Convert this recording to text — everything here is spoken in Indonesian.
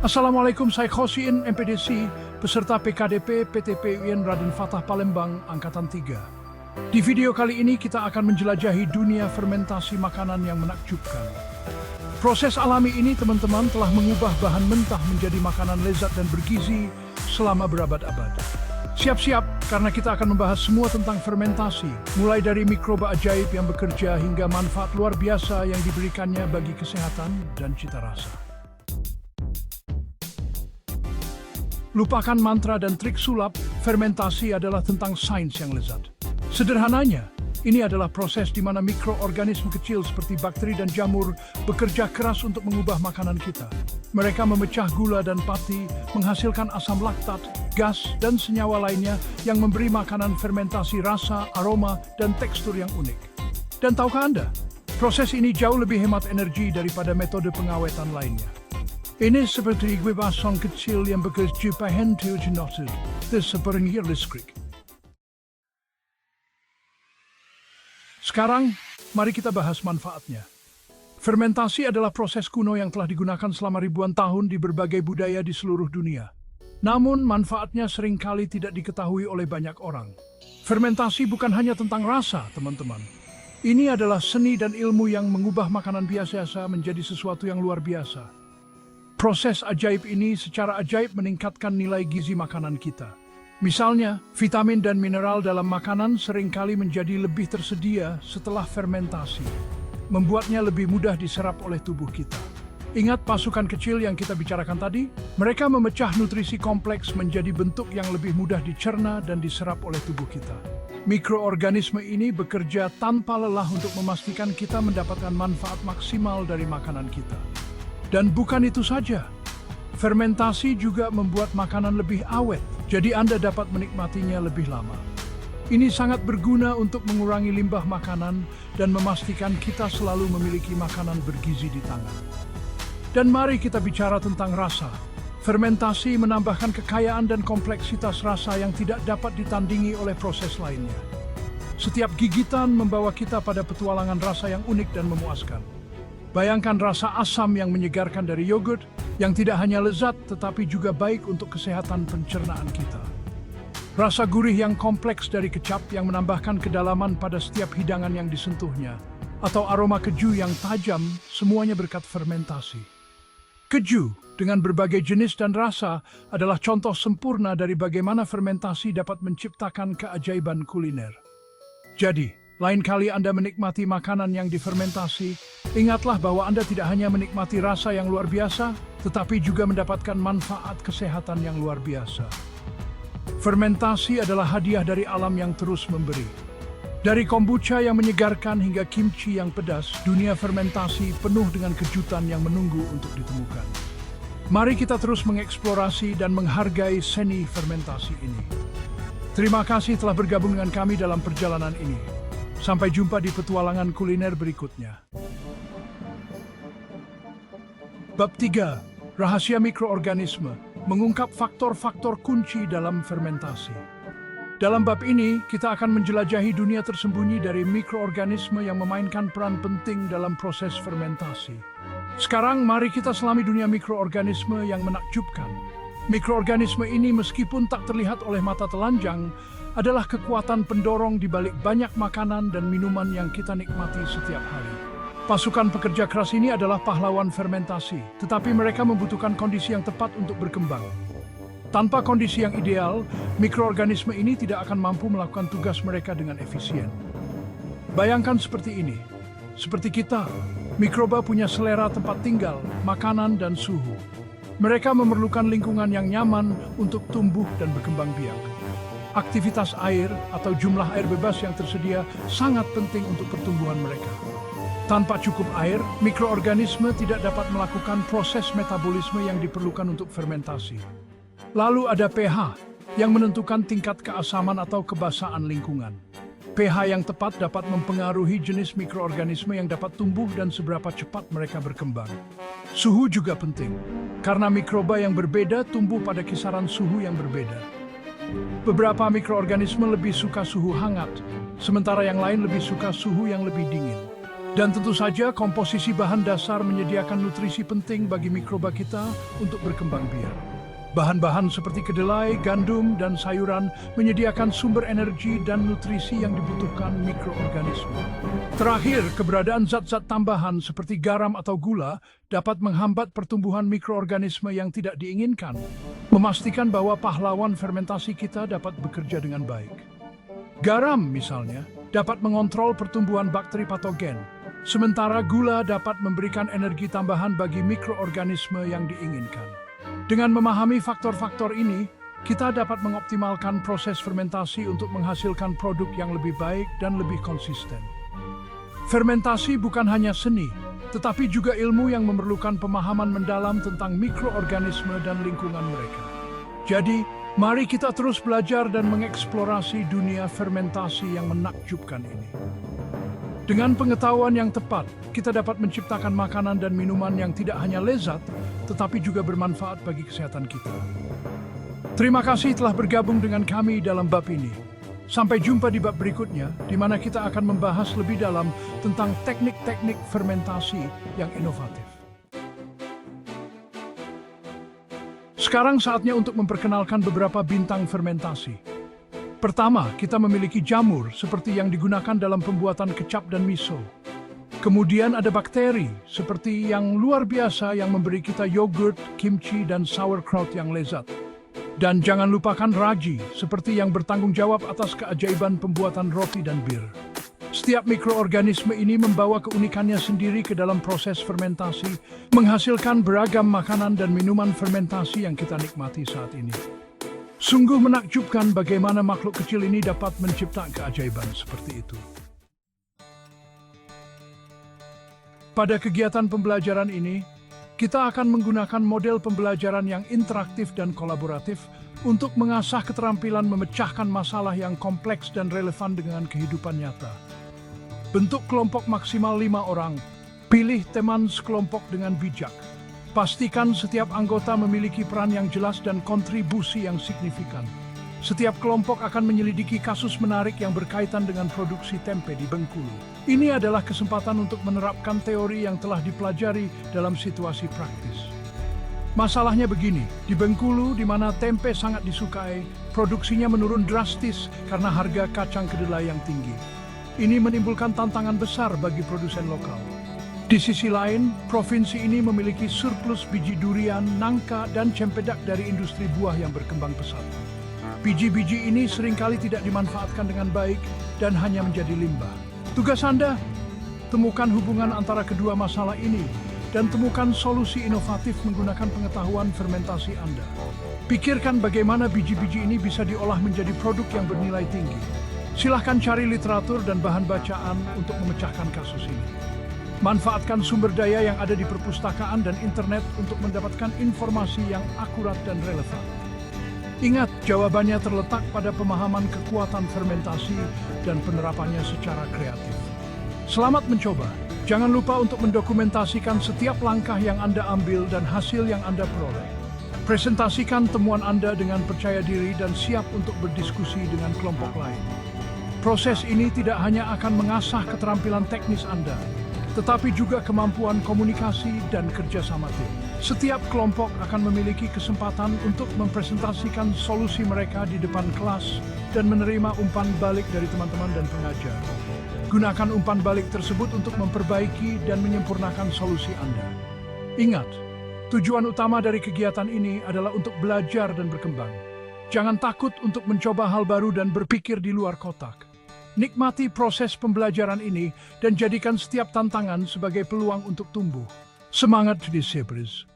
Assalamualaikum, saya Khosiin, MPDC, peserta PKDP PTP UIN Raden Fatah Palembang, Angkatan 3. Di video kali ini kita akan menjelajahi dunia fermentasi makanan yang menakjubkan. Proses alami ini teman-teman telah mengubah bahan mentah menjadi makanan lezat dan bergizi selama berabad-abad. Siap-siap, karena kita akan membahas semua tentang fermentasi, mulai dari mikroba ajaib yang bekerja hingga manfaat luar biasa yang diberikannya bagi kesehatan dan cita rasa. Lupakan mantra dan trik sulap, fermentasi adalah tentang sains yang lezat. Sederhananya, ini adalah proses di mana mikroorganisme kecil seperti bakteri dan jamur bekerja keras untuk mengubah makanan kita. Mereka memecah gula dan pati, menghasilkan asam laktat, gas, dan senyawa lainnya yang memberi makanan fermentasi rasa, aroma, dan tekstur yang unik. Dan tahukah Anda, proses ini jauh lebih hemat energi daripada metode pengawetan lainnya. Ini seperti kipasan kecil yang bekerja pahen noted, seperti listrik. Sekarang, mari kita bahas manfaatnya. Fermentasi adalah proses kuno yang telah digunakan selama ribuan tahun di berbagai budaya di seluruh dunia. Namun, manfaatnya seringkali tidak diketahui oleh banyak orang. Fermentasi bukan hanya tentang rasa, teman-teman. Ini adalah seni dan ilmu yang mengubah makanan biasa menjadi sesuatu yang luar biasa. Proses ajaib ini secara ajaib meningkatkan nilai gizi makanan kita. Misalnya, vitamin dan mineral dalam makanan seringkali menjadi lebih tersedia setelah fermentasi, membuatnya lebih mudah diserap oleh tubuh kita. Ingat pasukan kecil yang kita bicarakan tadi? Mereka memecah nutrisi kompleks menjadi bentuk yang lebih mudah dicerna dan diserap oleh tubuh kita. Mikroorganisme ini bekerja tanpa lelah untuk memastikan kita mendapatkan manfaat maksimal dari makanan kita. Dan bukan itu saja, fermentasi juga membuat makanan lebih awet, jadi Anda dapat menikmatinya lebih lama. Ini sangat berguna untuk mengurangi limbah makanan dan memastikan kita selalu memiliki makanan bergizi di tangan. Dan mari kita bicara tentang rasa. Fermentasi menambahkan kekayaan dan kompleksitas rasa yang tidak dapat ditandingi oleh proses lainnya. Setiap gigitan membawa kita pada petualangan rasa yang unik dan memuaskan. Bayangkan rasa asam yang menyegarkan dari yogurt, yang tidak hanya lezat tetapi juga baik untuk kesehatan pencernaan kita. Rasa gurih yang kompleks dari kecap yang menambahkan kedalaman pada setiap hidangan yang disentuhnya, atau aroma keju yang tajam, semuanya berkat fermentasi. Keju, dengan berbagai jenis dan rasa, adalah contoh sempurna dari bagaimana fermentasi dapat menciptakan keajaiban kuliner. Jadi, lain kali Anda menikmati makanan yang difermentasi, ingatlah bahwa Anda tidak hanya menikmati rasa yang luar biasa, tetapi juga mendapatkan manfaat kesehatan yang luar biasa. Fermentasi adalah hadiah dari alam yang terus memberi. Dari kombucha yang menyegarkan hingga kimchi yang pedas, dunia fermentasi penuh dengan kejutan yang menunggu untuk ditemukan. Mari kita terus mengeksplorasi dan menghargai seni fermentasi ini. Terima kasih telah bergabung dengan kami dalam perjalanan ini. Sampai jumpa di petualangan kuliner berikutnya. Bab 3. Rahasia mikroorganisme, mengungkap faktor-faktor kunci dalam fermentasi. Dalam bab ini, kita akan menjelajahi dunia tersembunyi dari mikroorganisme yang memainkan peran penting dalam proses fermentasi. Sekarang, mari kita selami dunia mikroorganisme yang menakjubkan. Mikroorganisme ini meskipun tak terlihat oleh mata telanjang, adalah kekuatan pendorong di balik banyak makanan dan minuman yang kita nikmati setiap hari. Pasukan pekerja keras ini adalah pahlawan fermentasi, tetapi mereka membutuhkan kondisi yang tepat untuk berkembang. Tanpa kondisi yang ideal, mikroorganisme ini tidak akan mampu melakukan tugas mereka dengan efisien. Bayangkan seperti ini. Seperti kita, mikroba punya selera tempat tinggal, makanan, dan suhu. Mereka memerlukan lingkungan yang nyaman untuk tumbuh dan berkembang biak. Aktivitas air atau jumlah air bebas yang tersedia sangat penting untuk pertumbuhan mereka. Tanpa cukup air, mikroorganisme tidak dapat melakukan proses metabolisme yang diperlukan untuk fermentasi. Lalu ada pH, yang menentukan tingkat keasaman atau kebasaan lingkungan. pH yang tepat dapat mempengaruhi jenis mikroorganisme yang dapat tumbuh dan seberapa cepat mereka berkembang. Suhu juga penting, karena mikroba yang berbeda tumbuh pada kisaran suhu yang berbeda. Beberapa mikroorganisme lebih suka suhu hangat, sementara yang lain lebih suka suhu yang lebih dingin. Dan tentu saja komposisi bahan dasar menyediakan nutrisi penting bagi mikroba kita untuk berkembang biak. Bahan-bahan seperti kedelai, gandum, dan sayuran menyediakan sumber energi dan nutrisi yang dibutuhkan mikroorganisme. Terakhir, keberadaan zat-zat tambahan seperti garam atau gula dapat menghambat pertumbuhan mikroorganisme yang tidak diinginkan, memastikan bahwa pahlawan fermentasi kita dapat bekerja dengan baik. Garam, misalnya, dapat mengontrol pertumbuhan bakteri patogen, sementara gula dapat memberikan energi tambahan bagi mikroorganisme yang diinginkan. Dengan memahami faktor-faktor ini, kita dapat mengoptimalkan proses fermentasi untuk menghasilkan produk yang lebih baik dan lebih konsisten. Fermentasi bukan hanya seni, tetapi juga ilmu yang memerlukan pemahaman mendalam tentang mikroorganisme dan lingkungan mereka. Jadi, mari kita terus belajar dan mengeksplorasi dunia fermentasi yang menakjubkan ini. Dengan pengetahuan yang tepat, kita dapat menciptakan makanan dan minuman yang tidak hanya lezat, tetapi juga bermanfaat bagi kesehatan kita. Terima kasih telah bergabung dengan kami dalam bab ini. Sampai jumpa di bab berikutnya, di mana kita akan membahas lebih dalam tentang teknik-teknik fermentasi yang inovatif. Sekarang saatnya untuk memperkenalkan beberapa bintang fermentasi. Pertama, kita memiliki jamur seperti yang digunakan dalam pembuatan kecap dan miso. Kemudian ada bakteri seperti yang luar biasa yang memberi kita yogurt, kimchi, dan sauerkraut yang lezat. Dan jangan lupakan ragi seperti yang bertanggung jawab atas keajaiban pembuatan roti dan bir. Setiap mikroorganisme ini membawa keunikannya sendiri ke dalam proses fermentasi, menghasilkan beragam makanan dan minuman fermentasi yang kita nikmati saat ini. Sungguh menakjubkan bagaimana makhluk kecil ini dapat menciptakan keajaiban seperti itu. Pada kegiatan pembelajaran ini, kita akan menggunakan model pembelajaran yang interaktif dan kolaboratif untuk mengasah keterampilan memecahkan masalah yang kompleks dan relevan dengan kehidupan nyata. Bentuk kelompok maksimal 5 orang. Pilih teman sekelompok dengan bijak. Pastikan setiap anggota memiliki peran yang jelas dan kontribusi yang signifikan. Setiap kelompok akan menyelidiki kasus menarik yang berkaitan dengan produksi tempe di Bengkulu. Ini adalah kesempatan untuk menerapkan teori yang telah dipelajari dalam situasi praktis. Masalahnya begini, di Bengkulu di mana tempe sangat disukai, produksinya menurun drastis karena harga kacang kedelai yang tinggi. Ini menimbulkan tantangan besar bagi produsen lokal. Di sisi lain, provinsi ini memiliki surplus biji durian, nangka, dan cempedak dari industri buah yang berkembang pesat. Biji-biji ini seringkali tidak dimanfaatkan dengan baik dan hanya menjadi limbah. Tugas Anda, temukan hubungan antara kedua masalah ini dan temukan solusi inovatif menggunakan pengetahuan fermentasi Anda. Pikirkan bagaimana biji-biji ini bisa diolah menjadi produk yang bernilai tinggi. Silahkan cari literatur dan bahan bacaan untuk memecahkan kasus ini. Manfaatkan sumber daya yang ada di perpustakaan dan internet untuk mendapatkan informasi yang akurat dan relevan. Ingat, jawabannya terletak pada pemahaman kekuatan fermentasi dan penerapannya secara kreatif. Selamat mencoba. Jangan lupa untuk mendokumentasikan setiap langkah yang Anda ambil dan hasil yang Anda peroleh. Presentasikan temuan Anda dengan percaya diri dan siap untuk berdiskusi dengan kelompok lain. Proses ini tidak hanya akan mengasah keterampilan teknis Anda, tetapi juga kemampuan komunikasi dan kerjasama tim. Setiap kelompok akan memiliki kesempatan untuk mempresentasikan solusi mereka di depan kelas dan menerima umpan balik dari teman-teman dan pengajar. Gunakan umpan balik tersebut untuk memperbaiki dan menyempurnakan solusi Anda. Ingat, tujuan utama dari kegiatan ini adalah untuk belajar dan berkembang. Jangan takut untuk mencoba hal baru dan berpikir di luar kotak. Nikmati proses pembelajaran ini dan jadikan setiap tantangan sebagai peluang untuk tumbuh. Semangat di Sebris!